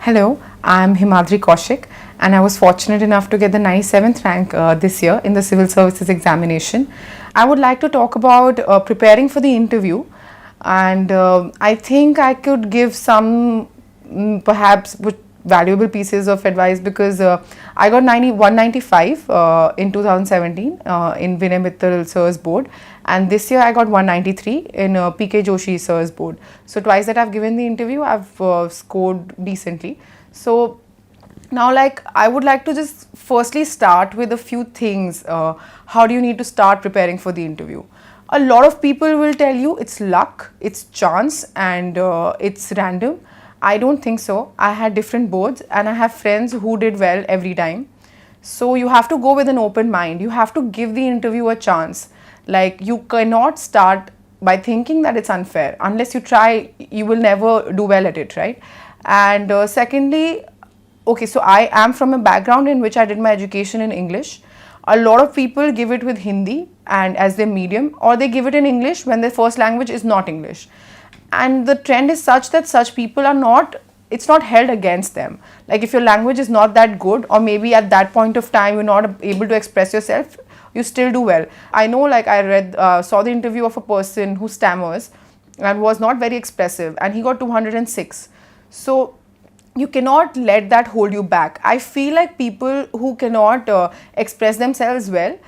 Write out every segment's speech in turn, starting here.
Hello, I'm Himadree Kaushik, and I was fortunate enough to get the 97th rank this year in the Civil Services examination. I would like to talk about preparing for the interview, and I think I could give some perhaps valuable pieces of advice because I got 195 in 2017 in Vinay Mittal sir's board, and this year I got 193 in PK Joshi sir's board. So twice that I've given the interview, I've scored decently. So now, like, I would like to just firstly start with a few things. How do you need to start preparing for the interview? A lot of people will tell you it's luck, it's chance, and it's random. I don't think so. I had different boards and I have friends who did well every time. So you have to go with an open mind. You have to give the interview a chance. Like, you cannot start by thinking that it's unfair. Unless you try, you will never do well at it, right? And secondly, okay, so I am from a background in which I did my education in English. A lot of people give it with Hindi and as their medium, or they give it in English when their first language is not English. And the trend is such that such people are not, it's not held against them. Like, if your language is not that good, or maybe at that point of time you're not able to express yourself, you still do well. I know, like, I saw the interview of a person who stammers and was not very expressive, and he got 206. So you cannot let that hold you back. I feel like people who cannot express themselves well,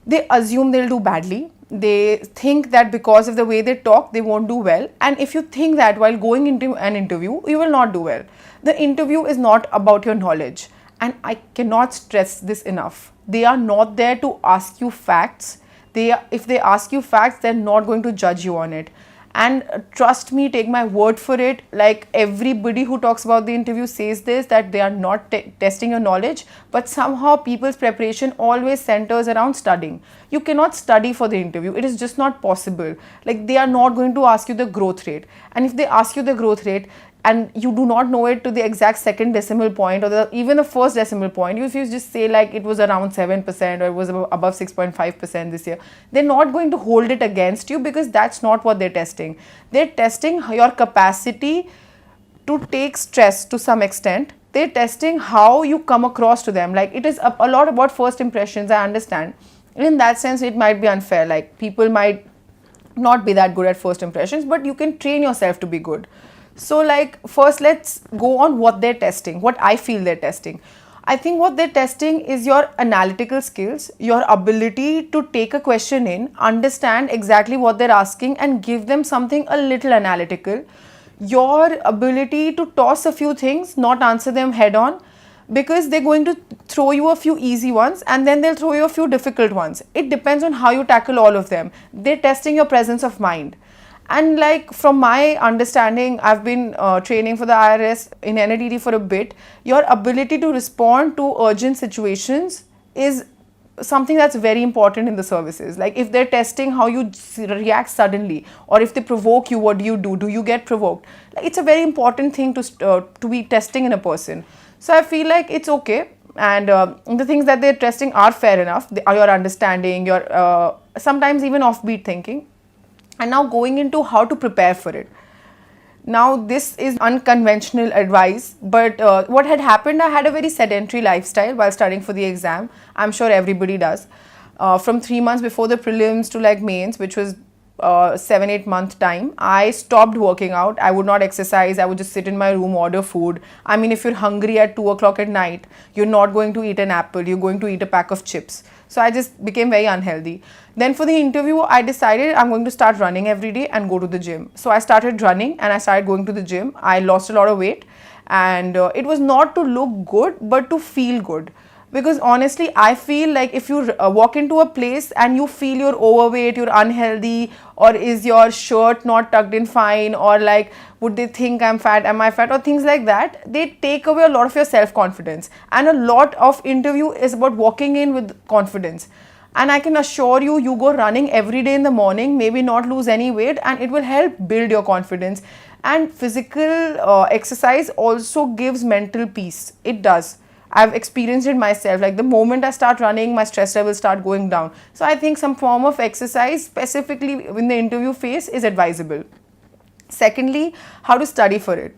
they assume they'll do badly. They think that because of the way they talk, they won't do well. And if you think that while going into an interview, you will not do well. The interview is not about your knowledge. And I cannot stress this enough. They are not there to ask you facts. If they ask you facts, they're not going to judge you on it. And trust me, take my word for it, like, everybody who talks about the interview says this, that they are not testing your knowledge, but somehow people's preparation always centers around studying. You cannot study for the interview. It is just not possible. Like, they are not going to ask you the growth rate. And if they ask you the growth rate, and you do not know it to the exact second decimal point, or even the first decimal point, if you just say like it was around 7% or it was above 6.5% this year, they're not going to hold it against you, because that's not what they're testing. They're testing your capacity to take stress to some extent. They're testing how you come across to them. Like, it is a lot about first impressions, I understand. In that sense, it might be unfair. Like, people might not be that good at first impressions, but you can train yourself to be good. So, like, first let's go on what they're testing, what I feel they're testing. I think what they're testing is your analytical skills, your ability to take a question in, understand exactly what they're asking and give them something a little analytical, your ability to toss a few things, not answer them head on, because they're going to throw you a few easy ones and then they'll throw you a few difficult ones. It depends on how you tackle all of them. They're testing your presence of mind. And, like, from my understanding, I've been training for the IRS in NADD for a bit. Your ability to respond to urgent situations is something that's very important in the services. Like, if they're testing how you react suddenly, or if they provoke you, what do you do? Do you get provoked? Like, it's a very important thing to be testing in a person. So I feel like it's okay. And the things that they're testing are fair enough. Your understanding, your sometimes even offbeat thinking. And now going into how to prepare for it. Now, this is unconventional advice, but what had happened, I had a very sedentary lifestyle while studying for the exam. I'm sure everybody does. From 3 months before the prelims to like mains, which was 7-8 month time, I stopped working out. I would not exercise. I would just sit in my room, order food. I mean, if you're hungry at 2 o'clock at night, you're not going to eat an apple. You're going to eat a pack of chips. So I just became very unhealthy. Then for the interview, I decided I'm going to start running every day and go to the gym. So I started running and I started going to the gym. I lost a lot of weight, and it was not to look good, but to feel good. Because honestly, I feel like if you walk into a place and you feel you're overweight, you're unhealthy, or is your shirt not tucked in fine, or like, would they think I'm fat, am I fat, or things like that, they take away a lot of your self-confidence. And a lot of interview is about walking in with confidence. And I can assure you, you go running every day in the morning, maybe not lose any weight, and it will help build your confidence. And physical exercise also gives mental peace. It does. I've experienced it myself. Like, the moment I start running, my stress levels start going down. So I think some form of exercise, specifically in the interview phase, is advisable. Secondly, how to study for it.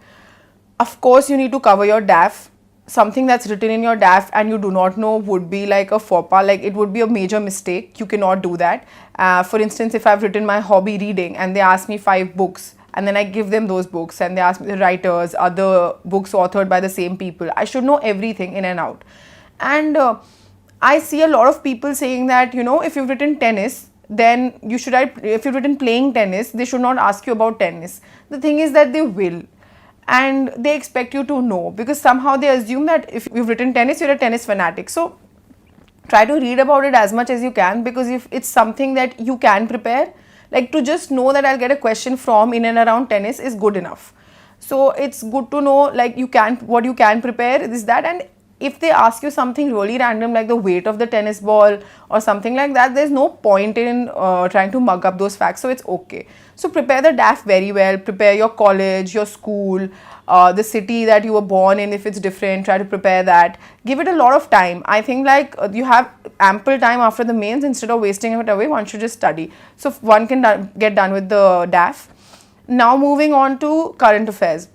Of course, you need to cover your DAF. Something that's written in your DAF and you do not know would be like a faux pas, like it would be a major mistake. You cannot do that. For instance, if I've written my hobby reading and they ask me 5 books and then I give them those books and they ask me the writers, other books authored by the same people, I should know everything in and out. And I see a lot of people saying that, if you've written tennis, then you should, if you've written playing tennis, they should not ask you about tennis. The thing is that they will. And they expect you to know, because somehow they assume that if you've written tennis, you're a tennis fanatic. So try to read about it as much as you can, because if it's something that you can prepare, like to just know that I'll get a question from in and around tennis is good enough. So it's good to know like what you can prepare is that. And if they ask you something really random like the weight of the tennis ball or something like that, there's no point in trying to mug up those facts, so it's okay. So prepare the DAF very well, prepare your college, your school, the city that you were born in, if it's different, try to prepare that. Give it a lot of time. I think like you have ample time after the mains. Instead of wasting it away, one should just study. So one can get done with the DAF. Now moving on to current affairs.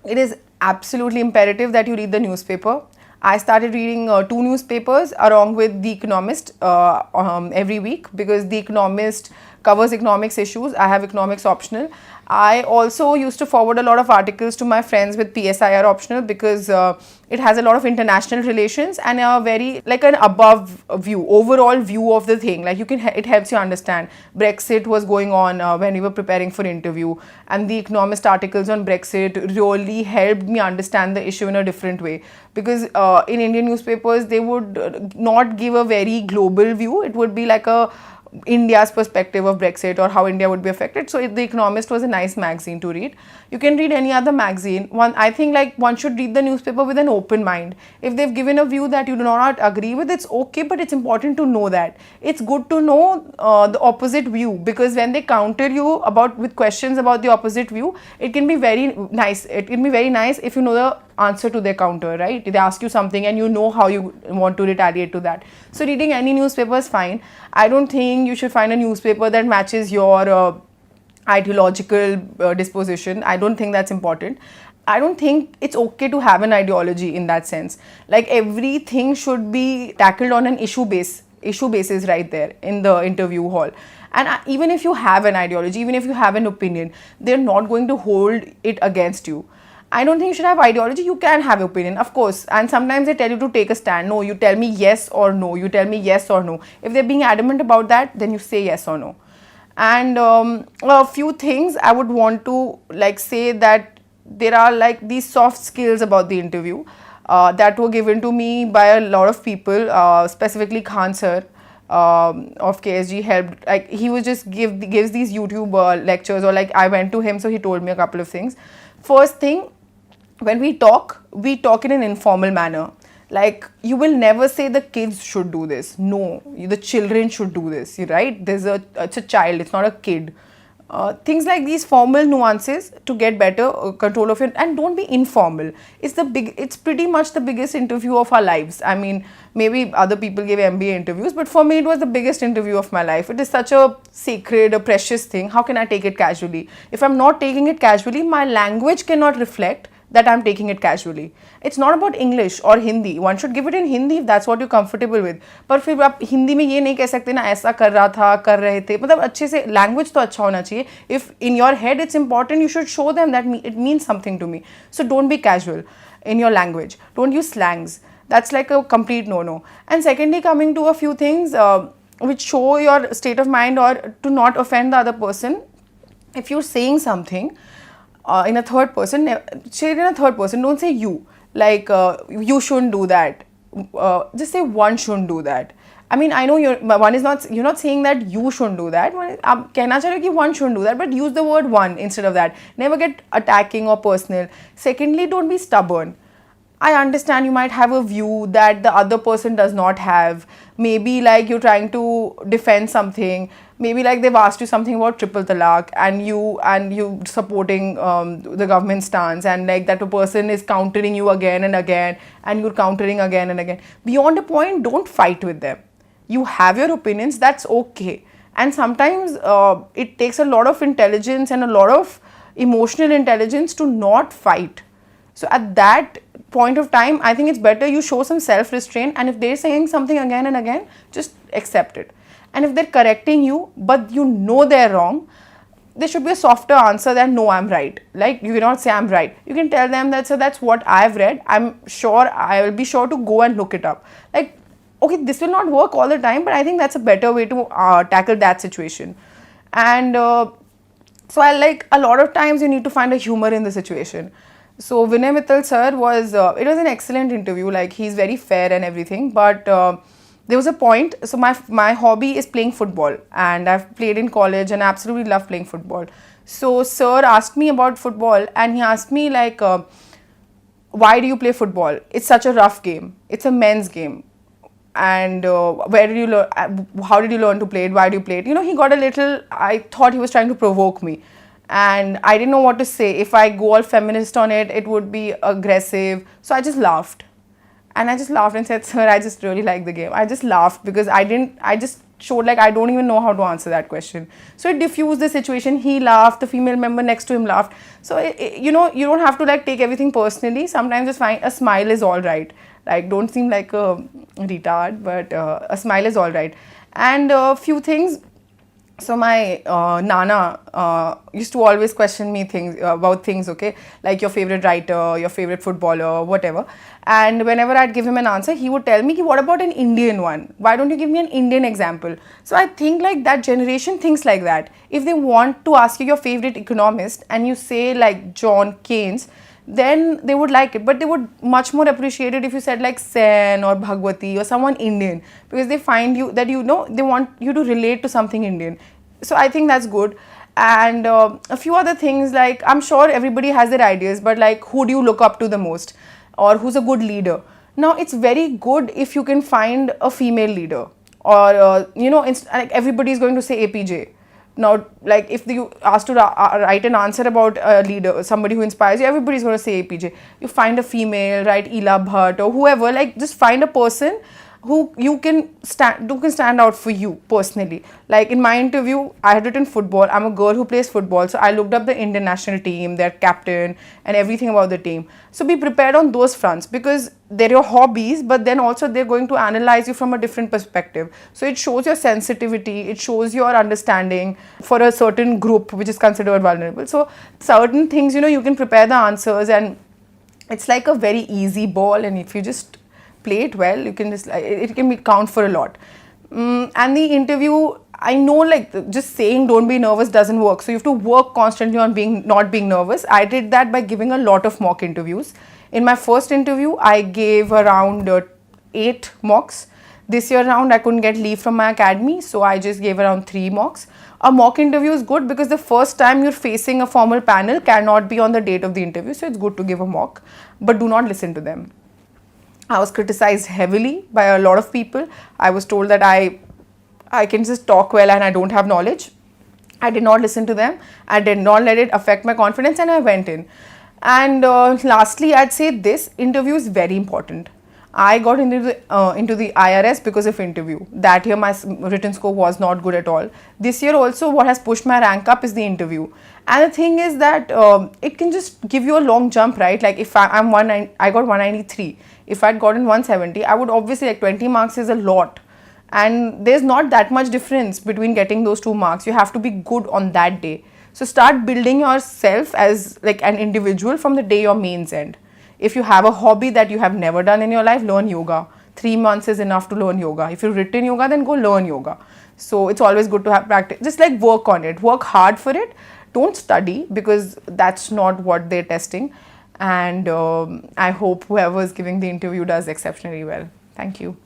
It is absolutely imperative that you read the newspaper. I started reading 2 newspapers along with The Economist every week, because The Economist covers economics issues. I have economics optional. I also used to forward a lot of articles to my friends with PSIR optional, because it has a lot of international relations and a very like an above view, overall view of the thing. Like it helps you understand. Brexit was going on when we were preparing for interview, and the Economist articles on Brexit really helped me understand the issue in a different way, because in Indian newspapers they would not give a very global view. It would be like India's perspective of Brexit or how India would be affected. So The Economist was a nice magazine to read. You can read any other magazine. I think like one should read the newspaper with an open mind. If they've given a view that you do not agree with, it's okay, but it's important to know that. It's good to know the opposite view, because when they counter you with questions about the opposite view, it can be very nice. It can be very nice if you know the answer to their counter, right? They ask you something and you know how you want to retaliate to that. So reading any newspaper is fine. I don't think you should find a newspaper that matches your ideological disposition. I don't think that's important. I don't think it's okay to have an ideology in that sense. Like everything should be tackled on an issue basis right there in the interview hall. And even if you have an ideology, even if you have an opinion, they're not going to hold it against you. I don't think you should have ideology. You can have opinion, of course. And sometimes they tell you to take a stand. No, you tell me yes or no. You tell me yes or no. If they're being adamant about that, then you say yes or no. And a few things I would want to like say that there are like these soft skills about the interview that were given to me by a lot of people, specifically Khan sir of KSG helped. Like he was just gives these YouTube lectures, or like I went to him, so he told me a couple of things. First thing, when we talk in an informal manner. Like you will never say the kids should do this. No, the children should do this, right? It's a child, it's not a kid. Things like these formal nuances to get better control of it, and don't be informal. It's pretty much the biggest interview of our lives. I mean, maybe other people give MBA interviews, but for me it was the biggest interview of my life. It is such a sacred, a precious thing. How can I take it casually? If I'm not taking it casually, my language cannot reflect that I'm taking it casually. It's not about English or Hindi. One should give it in Hindi if that's what you're comfortable with. पर फिर आप हिंदी में ये नहीं कह सकते ना ऐसा कर रहा था, कर रहे थे. मतलब अच्छे से language तो अच्छा होना चाहिए. If in your head it's important, you should show them that it means something to me. So don't be casual in your language. Don't use slangs. That's like a complete no-no. And secondly, coming to a few things which show your state of mind or to not offend the other person. If you're saying something in a third person, say it in a third person. Don't say you. Like you shouldn't do that. Just say one shouldn't do that. I mean, I know you're not saying that you shouldn't do that. आप कहना चाह रहे हो कि one shouldn't do that, but use the word one instead of that. Never get attacking or personal. Secondly, don't be stubborn. I understand you might have a view that the other person does not have. Maybe like you're trying to defend something. Maybe like they've asked you something about triple talaq and you supporting the government stance, and like that a person is countering you again and again and you're countering again and again. Beyond a point, don't fight with them. You have your opinions, that's okay. And sometimes it takes a lot of intelligence and a lot of emotional intelligence to not fight. So at that point of time, I think it's better you show some self-restraint, and if they're saying something again and again, just accept it. And if they're correcting you, but you know they're wrong, there should be a softer answer than no, I'm right. Like, you cannot say I'm right. You can tell them that, so that's what I've read. I'm sure, I will be sure to go and look it up. Like, okay, this will not work all the time, but I think that's a better way to tackle that situation. And so I like, a lot of times you need to find a humor in the situation. So Vinay Mittal sir was, it was an excellent interview. Like, he's very fair and everything, but there was a point. So my hobby is playing football, and I've played in college and I absolutely love playing football. So sir asked me about football, and he asked me like, why do you play football? It's such a rough game. It's a men's game. And where did you learn? How did you learn to play it? Why do you play it? You know, he got a little, I thought he was trying to provoke me. And I didn't know what to say. If I go all feminist on it, it would be aggressive. So I just laughed. And I just laughed and said, sir, I just really like the game. I just laughed because I just showed like I don't even know how to answer that question. So it diffused the situation. He laughed, the female member next to him laughed. So, you know, you don't have to like take everything personally. Sometimes just find a smile is all right. Like, don't seem like a retard, but a smile is all right. And a few things. So my Nana used to always question me about things, okay, like your favorite writer, your favorite footballer, whatever. And whenever I'd give him an answer, he would tell me, what about an Indian one? Why don't you give me an Indian example? So I think like that generation thinks like that. If they want to ask you your favorite economist and you say like John Keynes, then they would like it, but they would much more appreciate it if you said like Sen or Bhagwati or someone Indian, because they find you that, you know, they want you to relate to something Indian. So I think that's good. And a few other things, like I'm sure everybody has their ideas, but like, who do you look up to the most, or who's a good leader? Now it's very good if you can find a female leader, or you know, like everybody is going to say APJ. Now, like if you asked to write an answer about a leader, somebody who inspires you, everybody's going to say APJ. You find a female, write Ela Bhatt or whoever, like just find a person who can stand out for you personally. Like in my interview, I had written football. I'm a girl who plays football, so I looked up the Indian national team, their captain, and everything about the team. So be prepared on those fronts, because they're your hobbies, but then also they're going to analyze you from a different perspective. So it shows your sensitivity, it shows your understanding for a certain group which is considered vulnerable. So certain things, you know, you can prepare the answers, and it's like a very easy ball, and if you just play it well, you can just, it can count for a lot. And the interview, I know like just saying don't be nervous doesn't work, so you have to work constantly on not being nervous. I did that by giving a lot of mock interviews. In my first interview, I gave around 8 mocks. This year round, I couldn't get leave from my academy, so I just gave around 3 mocks. A mock interview is good because the first time you're facing a formal panel cannot be on the date of the interview, so it's good to give a mock, but do not listen to them. I was criticized heavily by a lot of people. I was told that I can just talk well and I don't have knowledge. I did not listen to them. I did not let it affect my confidence, and I went in. And lastly, I'd say this interview is very important. I got into the IRS because of interview. That year my written score was not good at all. This year also, what has pushed my rank up is the interview. And the thing is that it can just give you a long jump, right? Like if I got 193. If I'd gotten 170, I would obviously, like 20 marks is a lot. And there's not that much difference between getting those 2 marks. You have to be good on that day. So start building yourself as like an individual from the day your mains end. If you have a hobby that you have never done in your life, learn yoga. 3 months is enough to learn yoga. If you've written yoga, then go learn yoga. So it's always good to have practice. Just like work on it. Work hard for it. Don't study, because that's not what they're testing. And I hope whoever is giving the interview does exceptionally well. Thank you.